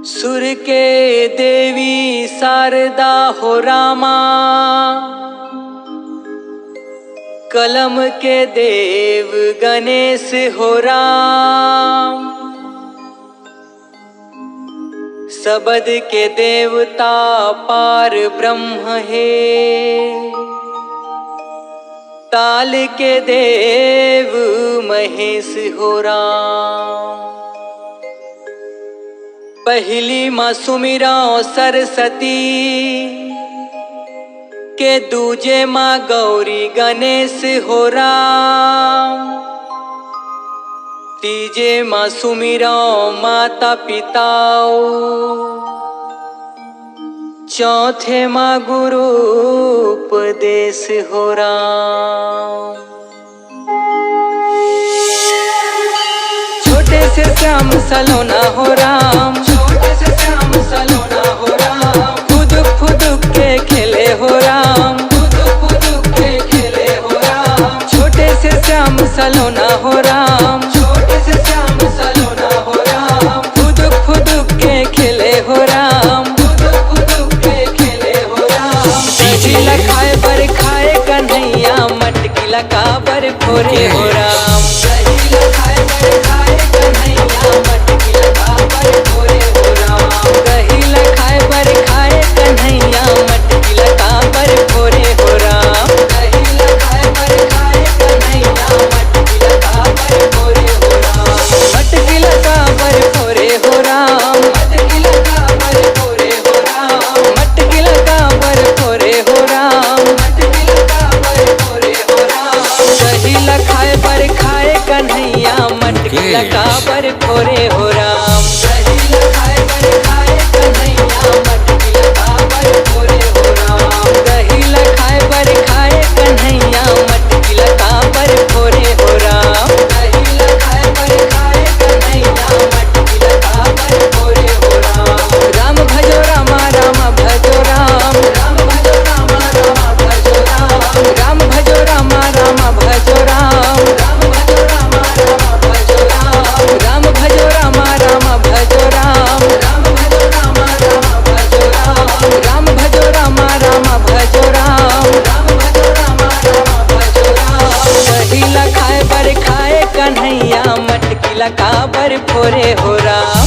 सुर के देवी शारदा हो रामा, कलम के देव गणेश हो राम। शब्द के देवता पार ब्रह्म है, ताल के देव महेश हो राम। पहली माँ सुमिराओ सरस्वती के, दूजे माँ गौरी गणेश हो राम। तीजे माँ सुमिराओ माता पिताओ, चौथे माँ गुरु उपदेश हो राम। छोटे से श्याम सलोना हो राम, छोटे से श्याम सलोना हो राम। फुदुक फुदुक के खेले हो राम, फुदुक फुदुक के खेले हो राम। छोटे से श्याम सलोना हो राम, छोटे से श्याम सलोना हो राम। फुदुक फुदुक के खेले हो राम, फुदुक फुदुक के खेले हो राम। दही लखाए बर खाए कन्हैया, मटकी लगा बर फोरे हो राम। दही लखाए बर खाए कन्हैया, मटकी लगा बर फोरे हो राम। दही लखाए बर खाए कन्हैया, मटकी लगा बर फोरे हो राम। दही लखाए बर खाए कन्हैया, मटकी लगा बर फोरे हो राम। मटकी लगा बर फोरे हो राम, मटकी लगा बर फोरे हो राम। मटकी लगा बर फोरे हो राम, मटकी लगा बर फोरे हो राम। दही लखाए बर खाए कन्हैया, मटकी लगा बर फोरे हो राम। दही लखाए बर खाए कन्हैया, मटकी लगा बर फोरे हो राम। दही लखाए बर खाए कन्हैया, मटकी लगा बर फोरे हो राम। दही लखाए बर खाए कन्हैया, मटकी लगा बर फोरे हो राम। राम भजो रामा राम भजो राम, राम भजो रामा राम भजो राम। राम भजो रामा राम भजो राम, राम भजो रामा राम भजो राम। राम भजो रामा राम भजो राम, राम भजो रामा राम भजो राम। राम भजो रामा राम भजो राम, राम भजो रामा राम भजो राम। दही लखाए बर खाए कन्हैया, मटकी लगा बर फोरे हो राम।